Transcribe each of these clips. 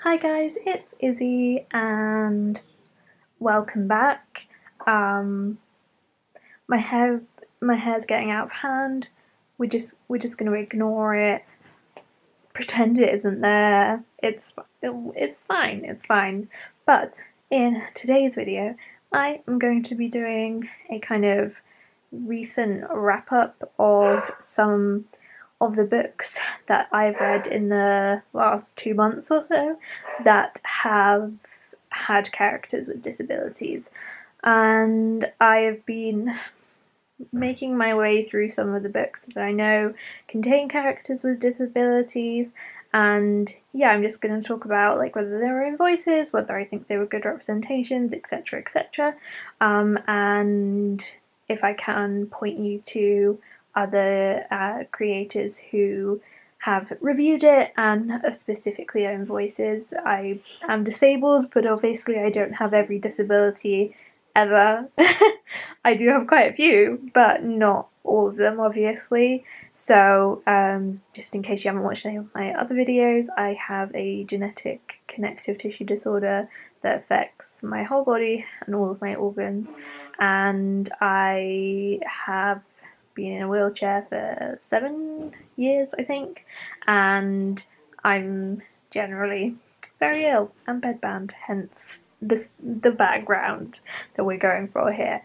Hi guys, it's Izzy and welcome back. My hair's getting out of hand. We're just gonna ignore it, pretend it isn't there. It's fine. But in today's video, I am going to be doing a kind of recent wrap up of some of the books that I've read in the last 2 months or so that have had characters with disabilities. And I have been making my way through some of the books that I know contain characters with disabilities, and yeah, I'm just going to talk about like whether they were in voices, whether I think they were good representations, etc. And if I can point you to other creators who have reviewed it and specifically own voices. I am disabled, but obviously I don't have every disability ever. I do have quite a few, but not all of them, obviously. So, just in case you haven't watched any of my other videos, I have a genetic connective tissue disorder that affects my whole body and all of my organs, and I have been in a wheelchair for 7 years, I think, and I'm generally very ill and bedbound, hence the background that we're going for here.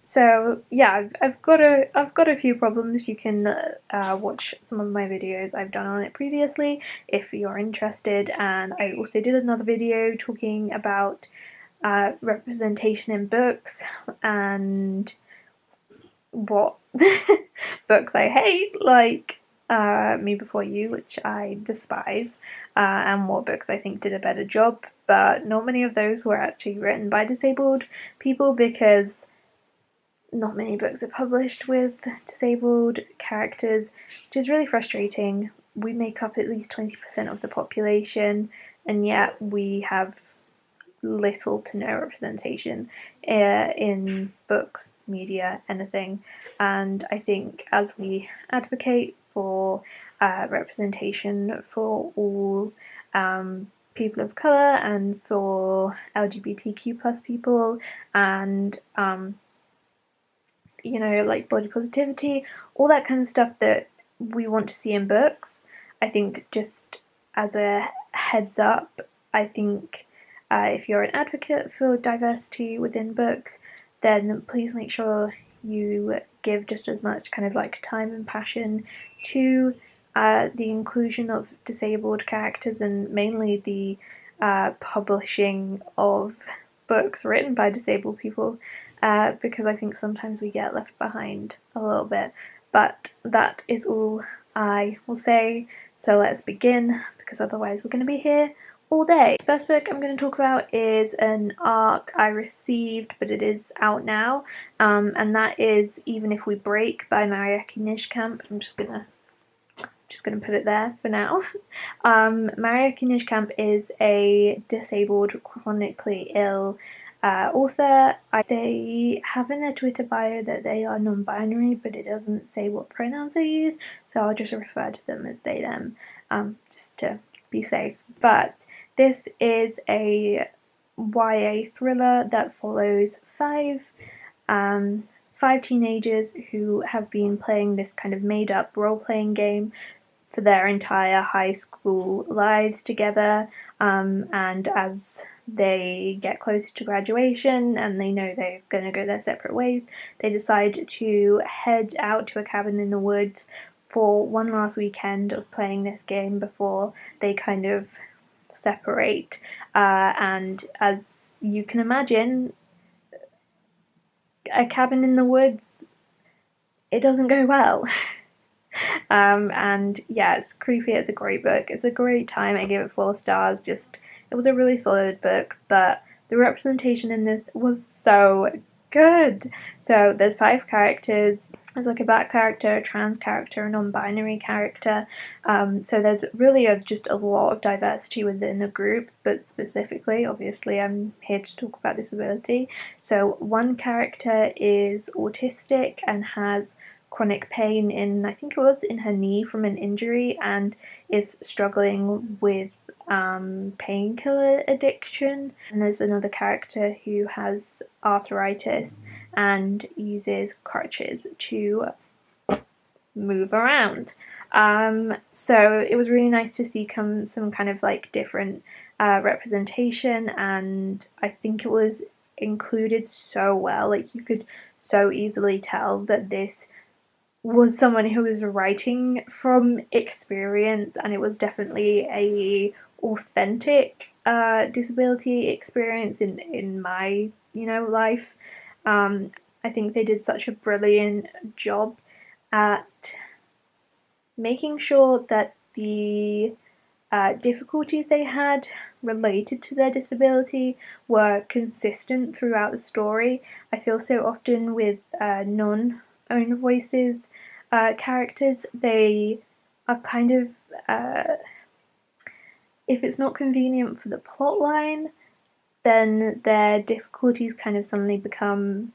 So yeah, I've got a few problems. You can watch some of my videos I've done on it previously if you're interested, and I also did another video talking about representation in books and what books I hate, like Me Before You, which I despise, and what books I think did a better job, but not many of those were actually written by disabled people because not many books are published with disabled characters, which is really frustrating. We make up at least 20% of the population, and yet we have little to no representation in books, media, anything. And I think as we advocate for representation for all people of colour and for LGBTQ plus people, and like body positivity, all that kind of stuff that we want to see in books, I think just as a heads up, I think if you're an advocate for diversity within books, then please make sure you give just as much kind of like time and passion to the inclusion of disabled characters, and mainly the publishing of books written by disabled people, because I think sometimes we get left behind a little bit. But that is all I will say, so let's begin, because otherwise we're going to be here all day. The first book I'm going to talk about is an ARC I received, but it is out now, and that is Even If We Break by Marieke Nijkamp. I'm just gonna put it there for now. Marieke Nijkamp is a disabled, chronically ill author. They have in their Twitter bio that they are non-binary, but it doesn't say what pronouns they use, so I'll just refer to them as they, them, just to be safe. But this is a YA thriller that follows five teenagers who have been playing this kind of made-up role-playing game for their entire high school lives together, and as they get closer to graduation and they know they're going to go their separate ways, they decide to head out to a cabin in the woods for one last weekend of playing this game before they kind of separate. And as you can imagine, a cabin in the woods, it doesn't go well. And yeah, it's creepy. It's a great book. It's a great time. I give it 4 stars. It was a really solid book, but the representation in this was so good. So there's 5 characters. There's like a black character, a trans character, a non-binary character. So there's really just a lot of diversity within the group, but specifically, obviously, I'm here to talk about disability. So one character is autistic and has chronic pain in, I think it was in her knee from an injury, and is struggling with painkiller addiction. And there's another character who has arthritis and uses crutches to move around. So it was really nice to see some kind of like different representation, and I think it was included so well. Like you could so easily tell that this was someone who was writing from experience, and it was definitely a authentic disability experience in my life. I think they did such a brilliant job at making sure that the difficulties they had related to their disability were consistent throughout the story. I feel so often with non-own voices characters, they are kind of, if it's not convenient for the plot line, then their difficulties kind of suddenly become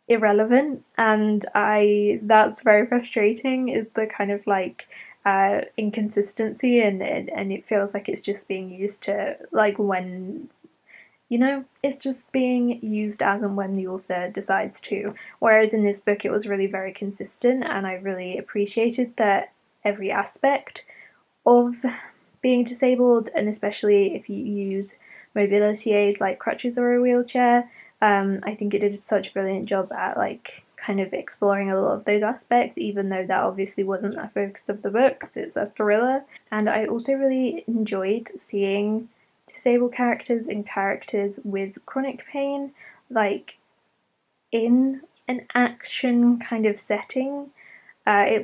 irrelevant, and that's very frustrating, is the kind of like inconsistency, and it feels like it's just being used to, like, when it's just being used as and when the author decides to. Whereas in this book it was really very consistent, and I really appreciated that every aspect of being disabled, and especially if you use mobility aids like crutches or a wheelchair, I think it did such a brilliant job at like kind of exploring a lot of those aspects, even though that obviously wasn't the focus of the book because it's a thriller. And I also really enjoyed seeing disabled characters and characters with chronic pain, like in an action kind of setting. I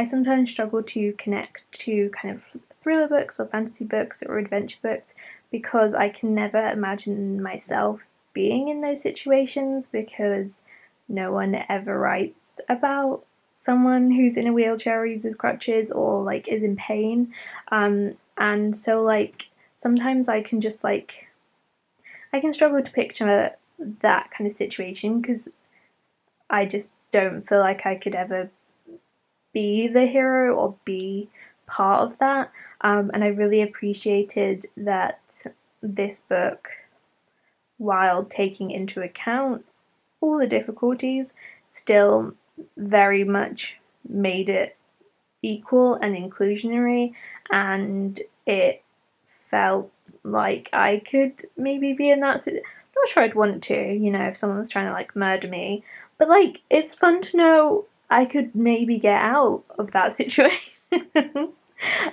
sometimes struggle to connect to kind of thriller books or fantasy books or adventure books because I can never imagine myself being in those situations, because no one ever writes about someone who's in a wheelchair or uses crutches or like is in pain. And so like sometimes I can just like I can struggle to picture that kind of situation because I just don't feel like I could ever be the hero or be part of that. And I really appreciated that this book, while taking into account all the difficulties, still very much made it equal and inclusionary, and it felt like I could maybe be in that situation. Not sure I'd want to, if someone was trying to like murder me, but like it's fun to know I could maybe get out of that situation.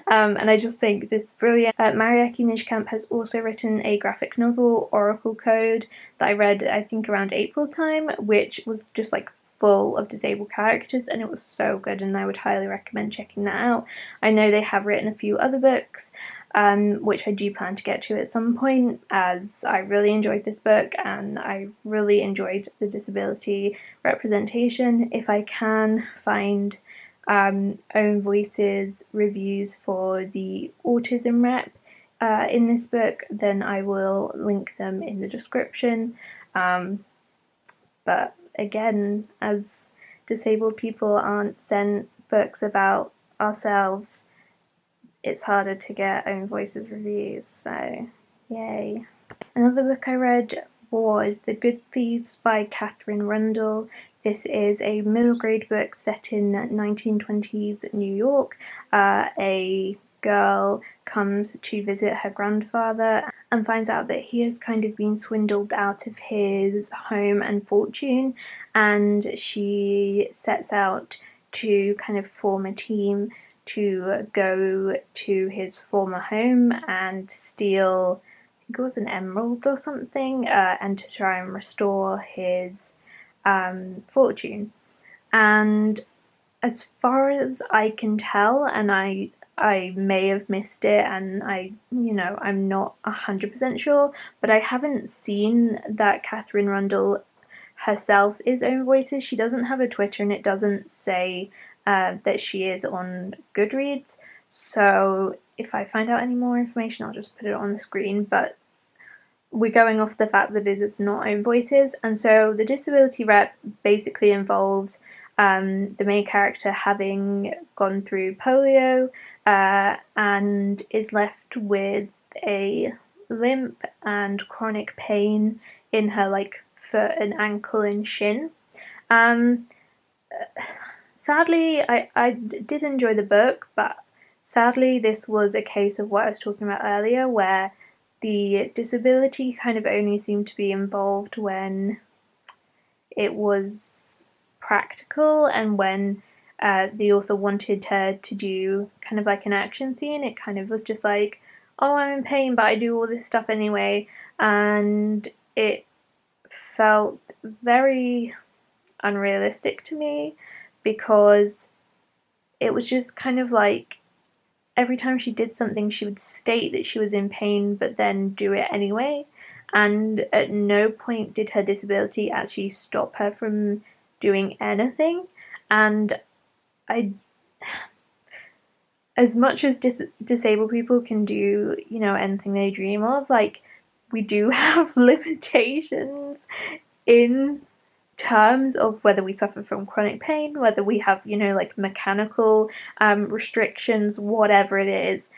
And I just think this is brilliant. Marieke Nijkamp has also written a graphic novel, Oracle Code, that I read I think around April time, which was just like full of disabled characters, and it was so good, and I would highly recommend checking that out. I know they have written a few other books, which I do plan to get to at some point, as I really enjoyed this book and I really enjoyed the disability representation. If I can find own voices reviews for the autism rep in this book, then I will link them in the description. But again, as disabled people aren't sent books about ourselves, it's harder to get own voices reviews, so yay. Another book I read was The Good Thieves by Catherine Rundell. This is a middle grade book set in 1920s New York. A girl comes to visit her grandfather and finds out that he has kind of been swindled out of his home and fortune, and she sets out to kind of form a team to go to his former home and steal, I think it was an emerald or something, and to try and restore his fortune. And as far as I can tell, and I may have missed it, and I'm not 100% sure, but I haven't seen that Catherine Rundell herself is own voices. She doesn't have a Twitter, and it doesn't say that she is on Goodreads. So if I find out any more information, I'll just put it on the screen. But we're going off the fact that it is not own voices, and so the disability rep basically involves the main character having gone through polio and is left with a limp and chronic pain in her like foot and ankle and shin. Um, Sadly, I did enjoy the book, but sadly, this was a case of what I was talking about earlier, where the disability kind of only seemed to be involved when it was practical and when the author wanted her to do kind of like an action scene. It kind of was just like, oh, I'm in pain, but I do all this stuff anyway. And it felt very unrealistic to me because it was just kind of like every time she did something, she would state that she was in pain, but then do it anyway. And at no point did her disability actually stop her from doing anything. And I, as much as disabled people can do, you know, anything they dream of, like, we do have limitations in terms of whether we suffer from chronic pain, whether we have, you know, like mechanical restrictions, whatever it is.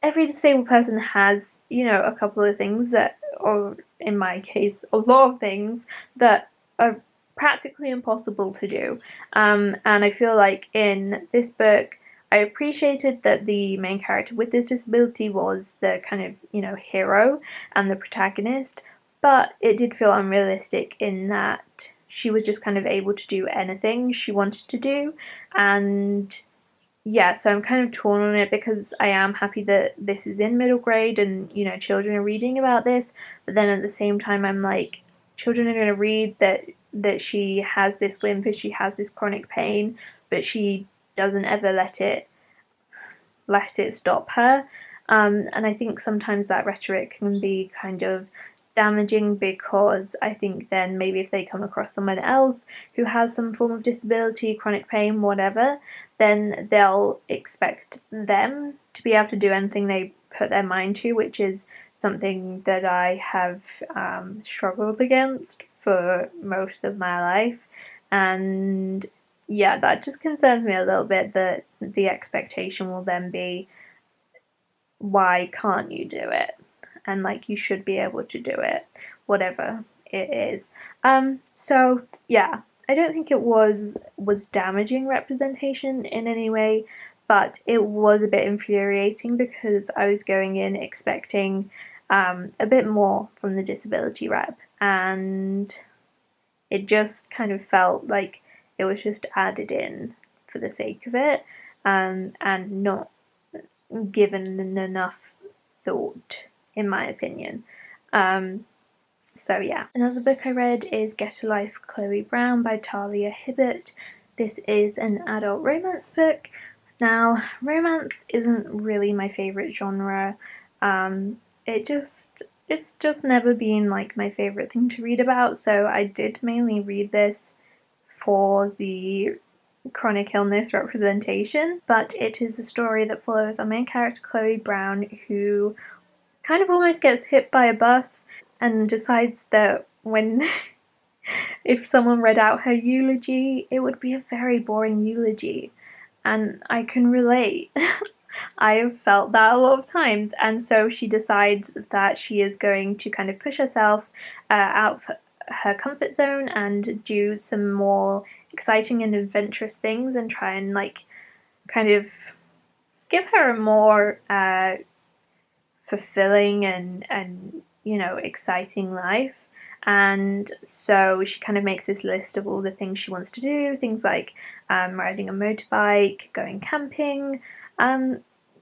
Every disabled person has, you know, a couple of things that, or in my case, a lot of things that are practically impossible to do. And I feel like in this book, I appreciated that the main character with this disability was the kind of, you know, hero and the protagonist, but it did feel unrealistic in that she was just kind of able to do anything she wanted to do. And yeah, so I'm kind of torn on it because I am happy that this is in middle grade and, you know, children are reading about this, but then at the same time I'm like, children are going to read that she has this limp and she has this chronic pain, but she doesn't ever let it stop her. And I think sometimes that rhetoric can be kind of damaging because I think then maybe if they come across someone else who has some form of disability, chronic pain, whatever, then they'll expect them to be able to do anything they put their mind to, which is something that I have struggled against for most of my life. And yeah, that just concerns me a little bit that the expectation will then be, why can't you do it? And like, you should be able to do it, whatever it is. So yeah, I don't think it was damaging representation in any way, but it was a bit infuriating because I was going in expecting a bit more from the disability rep, and it just kind of felt like it was just added in for the sake of it, and not given enough thought, in my opinion. So yeah. Another book I read is Get a Life, Chloe Brown by Talia Hibbert. This is an adult romance book. Now, romance isn't really my favourite genre. It's just never been like my favourite thing to read about, so I did mainly read this for the chronic illness representation, but it is a story that follows our main character Chloe Brown, who kind of almost gets hit by a bus and decides that when if someone read out her eulogy, it would be a very boring eulogy. And I can relate. I have felt that a lot of times, and so she decides that she is going to kind of push herself out of her comfort zone and do some more exciting and adventurous things and try and like kind of give her a more fulfilling and you know, exciting life. And so she kind of makes this list of all the things she wants to do, things like riding a motorbike, going camping,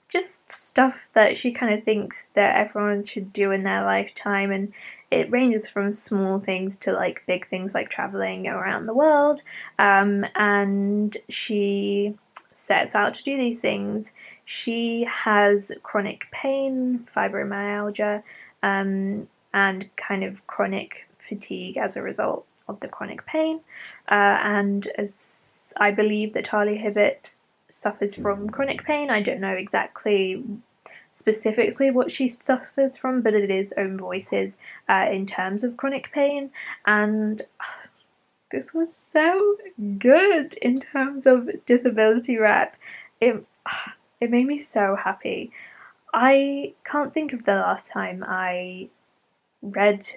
just stuff that she kind of thinks that everyone should do in their lifetime. And it ranges from small things to like big things like traveling around the world. And she sets out to do these things. She has chronic pain, fibromyalgia, and kind of chronic fatigue as a result of the chronic pain. And as I believe that Talia Hibbert suffers from chronic pain. I don't know exactly specifically what she suffers from, but it is own voices in terms of chronic pain. And this was so good in terms of disability rep. It, it made me so happy. I can't think of the last time I read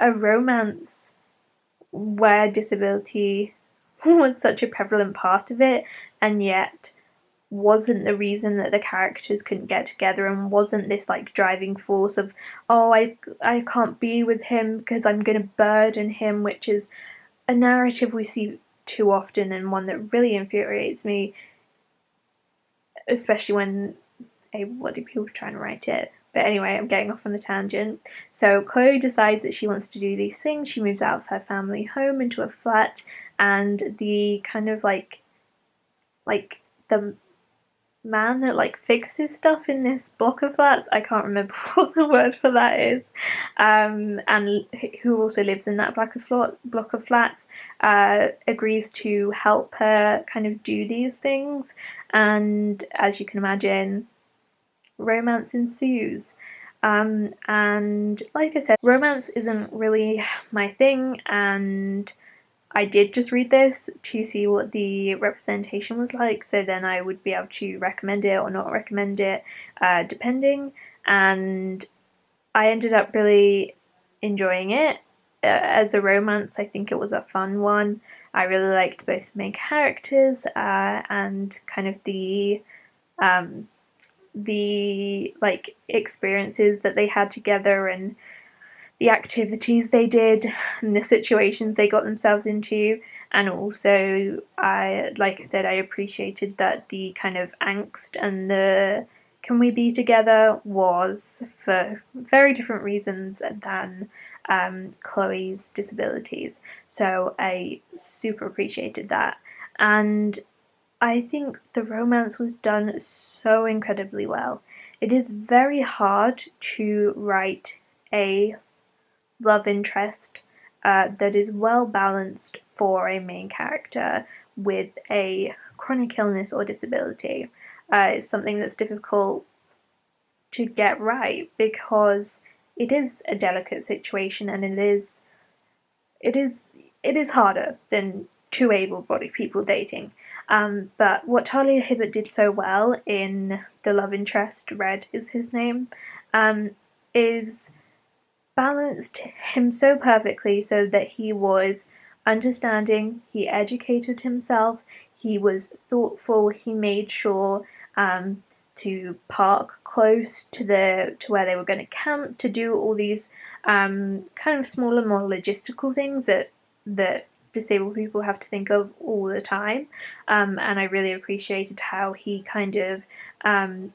a romance where disability was such a prevalent part of it, and yet wasn't the reason that the characters couldn't get together, and wasn't this like driving force of, oh, I can't be with him because I'm going to burden him, which is a narrative we see too often, and one that really infuriates me, especially when what do people try and write it. But anyway, I'm getting off on a tangent. So Chloe decides that she wants to do these things. She moves out of her family home into a flat, and the kind of like the man that like fixes stuff in this block of flats, I can't remember what the word for that is, and who also lives in that block of flats, agrees to help her kind of do these things, and as you can imagine, romance ensues. And like I said, romance isn't really my thing, and I did just read this to see what the representation was like, so then I would be able to recommend it or not recommend it, depending. And I ended up really enjoying it. As a romance, I think it was a fun one. I really liked both the main characters, and kind of the like experiences that they had together, and the activities they did, and the situations they got themselves into. And also, like I said, I appreciated that the kind of angst and the can we be together was for very different reasons than Chloe's disabilities. So I super appreciated that. And I think the romance was done so incredibly well. It is very hard to write a love interest that is well balanced for a main character with a chronic illness or disability. It's something that's difficult to get right because it is a delicate situation, and it is it is harder than two able-bodied people dating. But what Talia Hibbert did so well in the love interest, Red is his name, is balanced him so perfectly so that he was understanding, he educated himself, he was thoughtful, he made sure to park close to where they were going to camp, to do all these kind of smaller, more logistical things that disabled people have to think of all the time. And I really appreciated how he kind of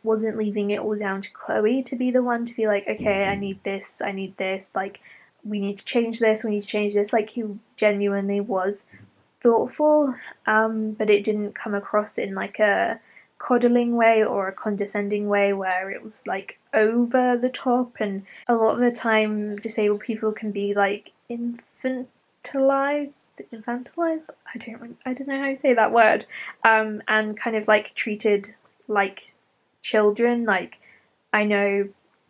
wasn't leaving it all down to Chloe to be the one to be like, okay, I need this, like, we need to change this, we need to change this. Like, he genuinely was thoughtful, but it didn't come across in like a coddling way or a condescending way where it was like over the top. And a lot of the time disabled people can be like infantilized, I don't know how to say that word, and kind of like treated like children. Like, I know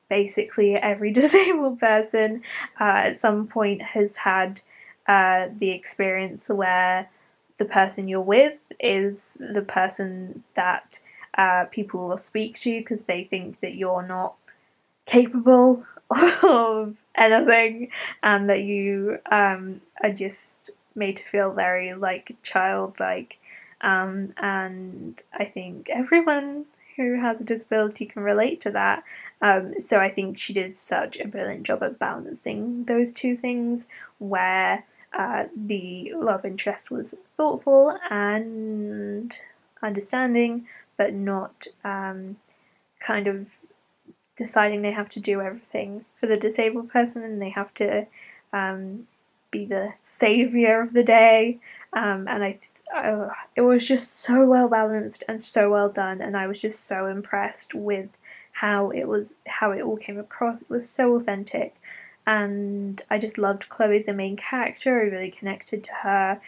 basically every disabled person at some point has had the experience where the person you're with is the person that people will speak to because they think that you're not capable of anything, and that you are just made to feel very like childlike. And I think everyone who has a disability can relate to that. So I think she did such a brilliant job at balancing those two things, where the love interest was thoughtful and understanding, but not kind of deciding they have to do everything for the disabled person, and they have to be the savior of the day. And it was just so well balanced and so well done, and I was just so impressed with how it all came across. It was so authentic, and I just loved Chloe as the main character. I really connected to her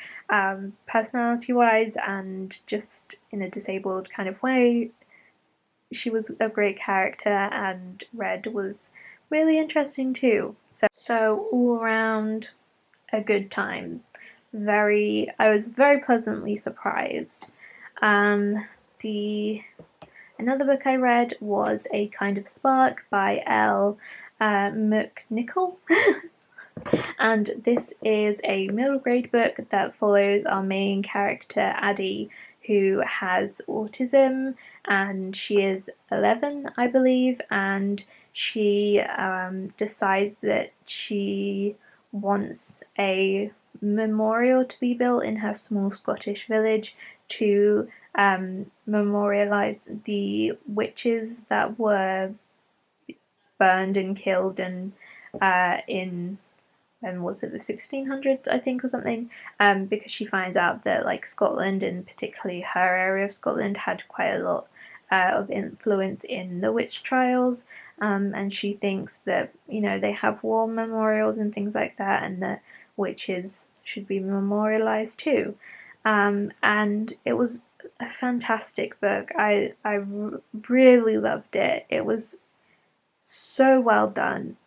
personality wise, and just in a disabled kind of way. She was a great character, and Red was really interesting too. So all around a good time. I was very pleasantly surprised. The Another book I read was A Kind of Spark by Elle McNichol. And this is a middle grade book that follows our main character, Addie, who has autism, and she is 11, I believe, and she decides that she wants a memorial to be built in her small Scottish village to memorialise the witches that were burned and killed and in when was it, the 1600s, I think, or something, because she finds out that like Scotland, and particularly her area of Scotland, had quite a lot of influence in the witch trials, and she thinks that they have war memorials and things like that, and that witches should be memorialized too. And it was a fantastic book. I really loved it. It was so well done.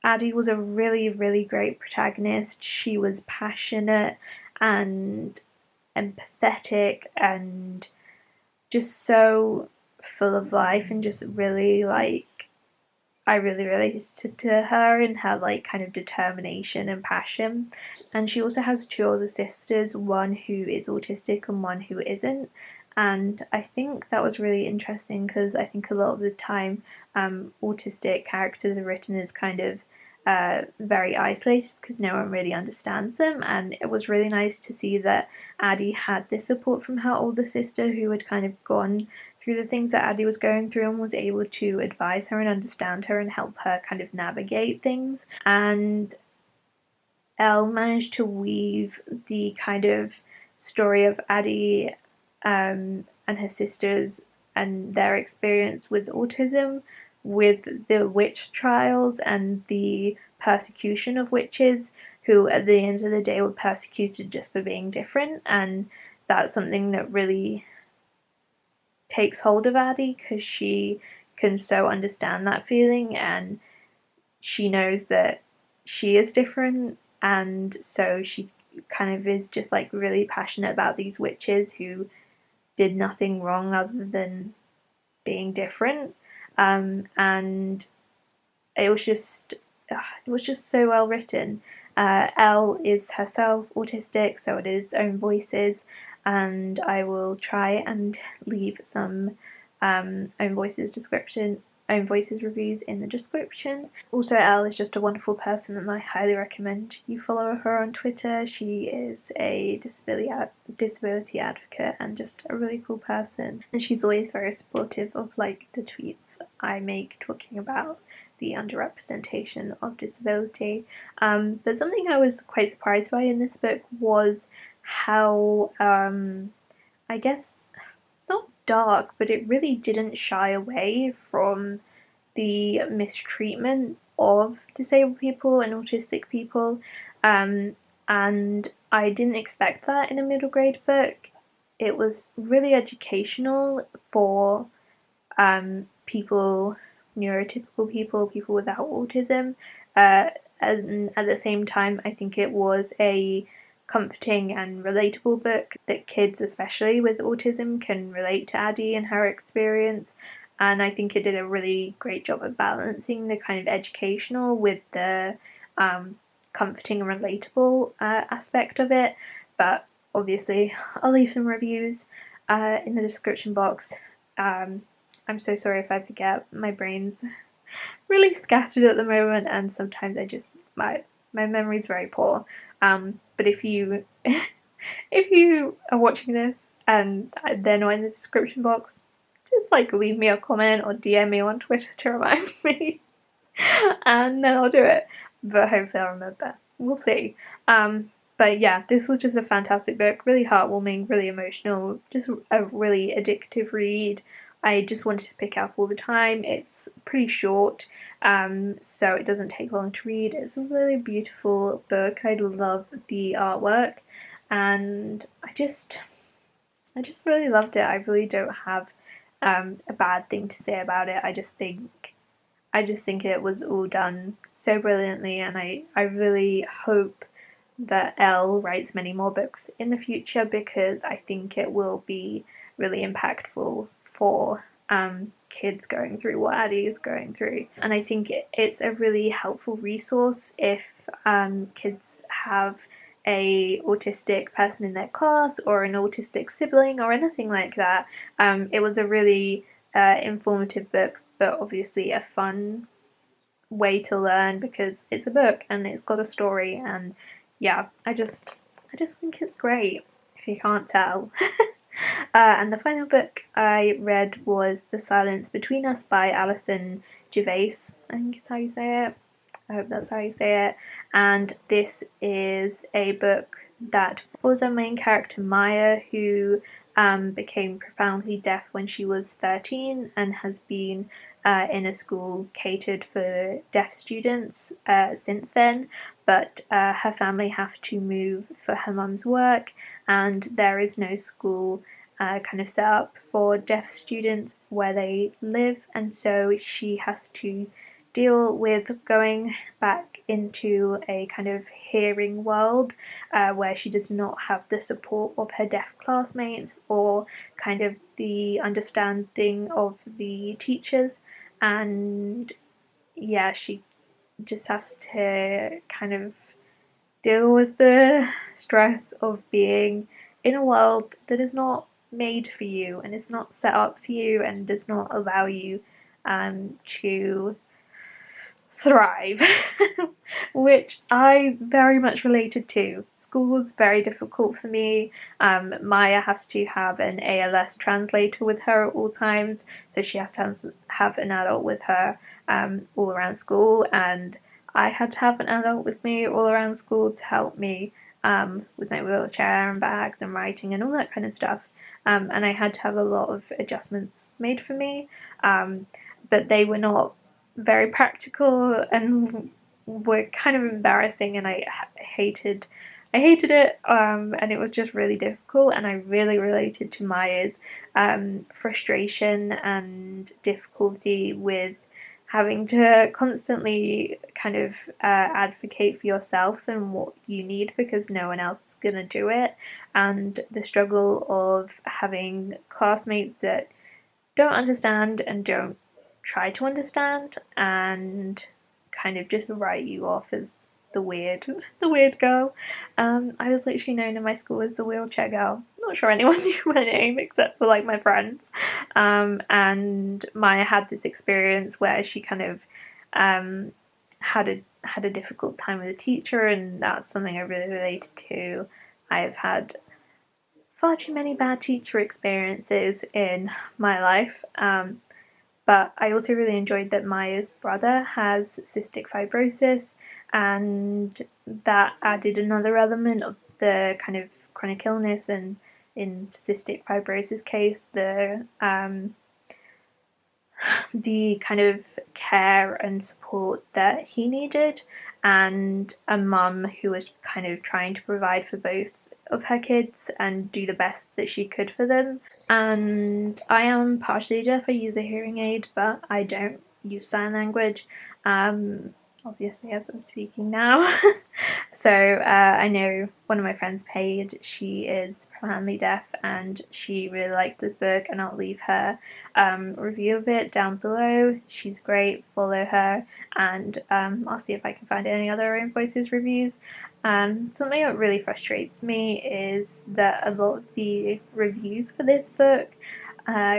Addie was a really, really great protagonist. She was passionate and empathetic and just so full of life, and just really I really related to her and her like kind of determination and passion. And she also has two older sisters, one who is autistic and one who isn't. And I think that was really interesting because I think a lot of the time autistic characters are written as kind of very isolated because no one really understands them. And it was really nice to see that Addie had this support from her older sister who had kind of gone through the things that Addie was going through and was able to advise her and understand her and help her kind of navigate things. And Elle managed to weave the kind of story of Addie and her sisters and their experience with autism with the witch trials and the persecution of witches who at the end of the day were persecuted just for being different. And that's something that really takes hold of Addie because she can so understand that feeling, and she knows that she is different, and so she kind of is just like really passionate about these witches who did nothing wrong other than being different. And it was just so well written. Elle is herself autistic, so it is own voices, and I will try and leave some own voices reviews in the description. Also, Elle is just a wonderful person, and I highly recommend you follow her on Twitter. She is a disability advocate and just a really cool person, and she's always very supportive of like the tweets I make talking about the underrepresentation of disability. But something I was quite surprised by in this book was how, I guess, not dark, but it really didn't shy away from the mistreatment of disabled people and autistic people. And I didn't expect that in a middle grade book. It was really educational for people, neurotypical people, people without autism. And at the same time, I think it was a comforting and relatable book that kids, especially with autism, can relate to Addie and her experience. And I think it did a really great job of balancing the kind of educational with the comforting and relatable aspect of it. But obviously, I'll leave some reviews in the description box. I'm so sorry if I forget. My brain's really scattered at the moment, and sometimes my memory's very poor. But if you if you are watching this and they're not in the description box, just like leave me a comment or DM me on Twitter to remind me, and then I'll do it. But hopefully I'll remember. We'll see. But yeah, this was just a fantastic book, really heartwarming, really emotional, just a really addictive read. I just wanted to pick up all the time. It's pretty short, so it doesn't take long to read. It's a really beautiful book. I love the artwork, and I just really loved it. I really don't have a bad thing to say about it. I just think it was all done so brilliantly, and I really hope that Elle writes many more books in the future, because I think it will be really impactful for kids going through what Addie is going through. And I think it's a really helpful resource if kids have a autistic person in their class or an autistic sibling or anything like that. It was a really informative book, but obviously a fun way to learn because it's a book and it's got a story. And yeah, I just think it's great, if you can't tell. And the final book I read was The Silence Between Us by Alison Gervais, I think is how you say it. I hope that's how you say it. And this is a book that follows our main character Maya, who became profoundly deaf when she was 13 and has been in a school catered for deaf students since then. But her family have to move for her mum's work, and there is no school kind of set up for deaf students where they live, and so she has to deal with going back into a kind of hearing world where she does not have the support of her deaf classmates or kind of the understanding of the teachers. And yeah, she just has to kind of deal with the stress of being in a world that is not made for you and is not set up for you and does not allow you to thrive, which I very much related to. School was very difficult for me. Maya has to have an ALS translator with her at all times, so she has to have an adult with her all around school, and I had to have an adult with me all around school to help me with my wheelchair and bags and writing and all that kind of stuff. And I had to have a lot of adjustments made for me, but they were not very practical and were kind of embarrassing, and I hated it, and it was just really difficult, and I really related to Maya's frustration and difficulty with having to constantly kind of advocate for yourself and what you need because no one else is going to do it, and the struggle of having classmates that don't understand and don't try to understand and kind of just write you off as the weird girl. I was literally known in my school as the wheelchair girl. Not sure anyone knew my name except for like my friends. And Maya had this experience where she kind of had a difficult time with a teacher, and that's something I really related to. I've had far too many bad teacher experiences in my life. But I also really enjoyed that Maya's brother has cystic fibrosis, and that added another element of the kind of chronic illness, and in cystic fibrosis case, the kind of care and support that he needed, and a mum who was kind of trying to provide for both of her kids and do the best that she could for them. And I am partially deaf. I use a hearing aid, but I don't use sign language, obviously, as I'm speaking now. So I know one of my friends, Paige, she is profoundly deaf, and she really liked this book, and I'll leave her review of it down below. She's great, follow her, and I'll see if I can find any other Own Voices reviews. Something that really frustrates me is that a lot of the reviews for this book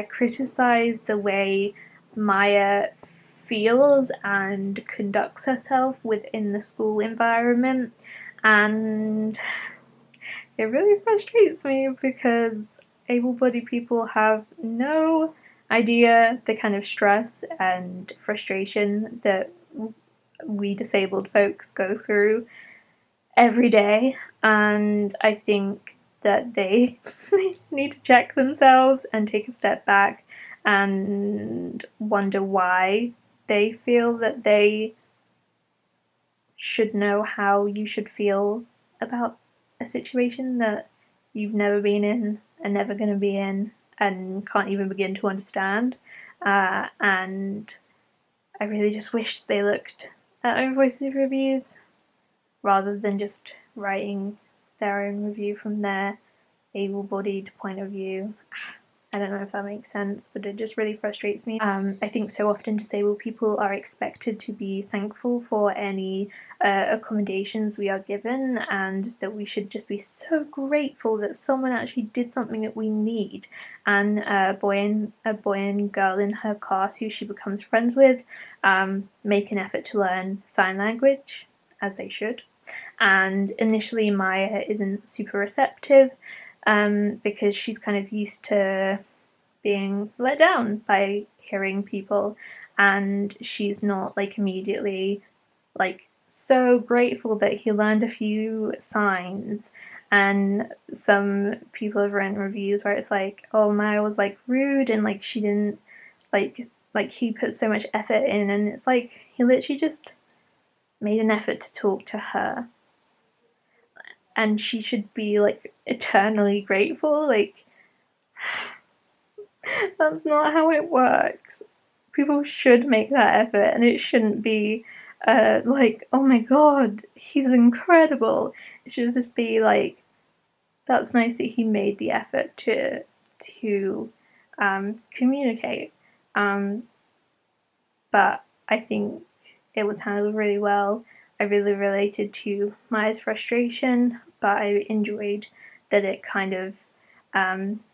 criticize the way Maya feels and conducts herself within the school environment, and it really frustrates me because able-bodied people have no idea the kind of stress and frustration that we disabled folks go through every day, and I think that they need to check themselves and take a step back and wonder why they feel that they should know how you should feel about a situation that you've never been in and never going to be in and can't even begin to understand. And I really just wish they looked at Own Voices reviews rather than just writing their own review from their able-bodied point of view. I don't know if that makes sense, but it just really frustrates me. I think so often disabled people are expected to be thankful for any accommodations we are given, and that we should just be so grateful that someone actually did something that we need. And a boy and girl in her class who she becomes friends with make an effort to learn sign language, as they should. And initially Maya isn't super receptive, because she's kind of used to being let down by hearing people, and she's not like immediately like so grateful that he learned a few signs. And some people have written reviews where it's like, oh, Maya was like rude, and like she didn't like he put so much effort in, and it's like he literally just made an effort to talk to her, and she should be like eternally grateful. Like, that's not how it works. People should make that effort, and it shouldn't be like, oh my god, he's incredible. It should just be like, that's nice that he made the effort to communicate. But I think it was handled really well. I really related to Maya's frustration, but I enjoyed that it kind of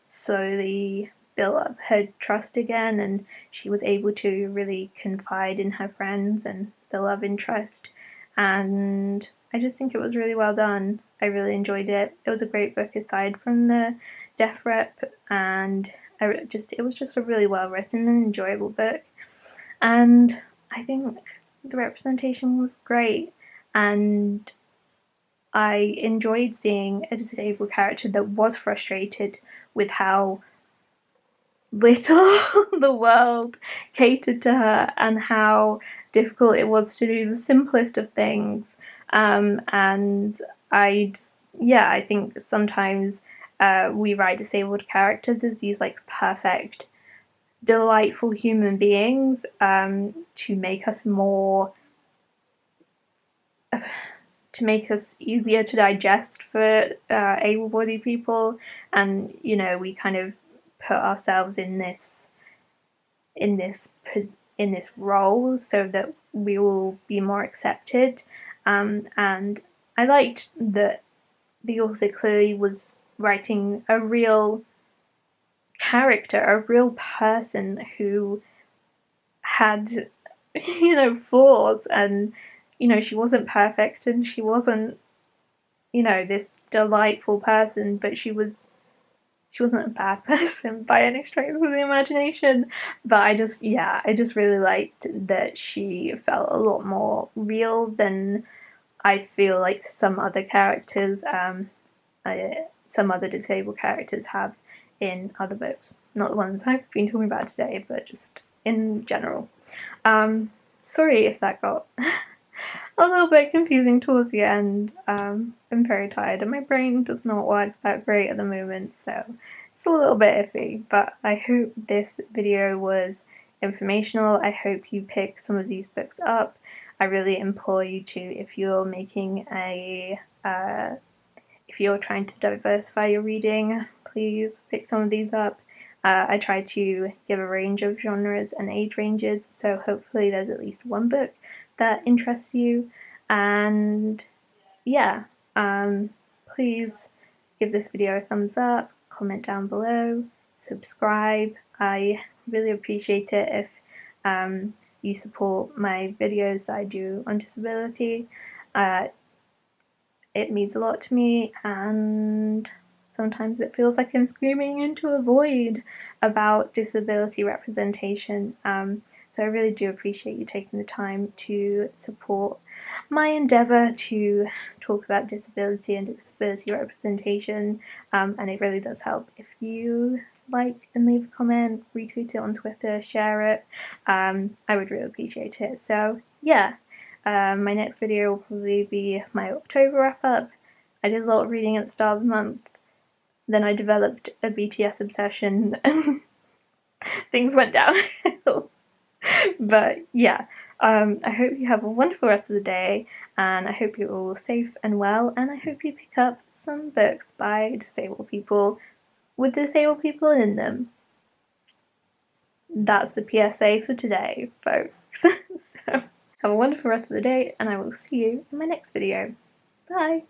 slowly built up her trust again, and she was able to really confide in her friends and the love interest. And I just think it was really well done. I really enjoyed it. It was a great book aside from the death rep, and it was just a really well written and enjoyable book. And I think the representation was great, and I enjoyed seeing a disabled character that was frustrated with how little the world catered to her, and how difficult it was to do the simplest of things. And I think sometimes we write disabled characters as these like perfect, delightful human beings, to make us easier to digest for able-bodied people. And we kind of put ourselves in this role so that we will be more accepted. And I liked that the author clearly was writing a real character, a real person who had flaws, and she wasn't perfect, and she wasn't this delightful person, but she wasn't a bad person by any stretch of the imagination. But I just really liked that she felt a lot more real than I feel like some other characters, some other disabled characters have in other books. Not the ones I've been talking about today, but just in general. Sorry if that got a little bit confusing towards the end. I'm very tired and my brain does not work that great at the moment, so it's a little bit iffy, but I hope this video was informational. I hope you pick some of these books up. I really implore you to, if you're making if you're trying to diversify your reading, please pick some of these up. I try to give a range of genres and age ranges, so hopefully there's at least one book that interests you. And yeah, please give this video a thumbs up, comment down below, subscribe. I really appreciate it if you support my videos that I do on disability. It means a lot to me, and sometimes it feels like I'm screaming into a void about disability representation. So I really do appreciate you taking the time to support my endeavour to talk about disability and disability representation, and it really does help if you like and leave a comment, retweet it on Twitter, share it. I would really appreciate it. So yeah. My next video will probably be my October wrap-up. I did a lot of reading at the start of the month, then I developed a BTS obsession and things went downhill. But yeah, I hope you have a wonderful rest of the day, and I hope you're all safe and well, and I hope you pick up some books by disabled people with disabled people in them. That's the PSA for today, folks. So, have a wonderful rest of the day, and I will see you in my next video. Bye!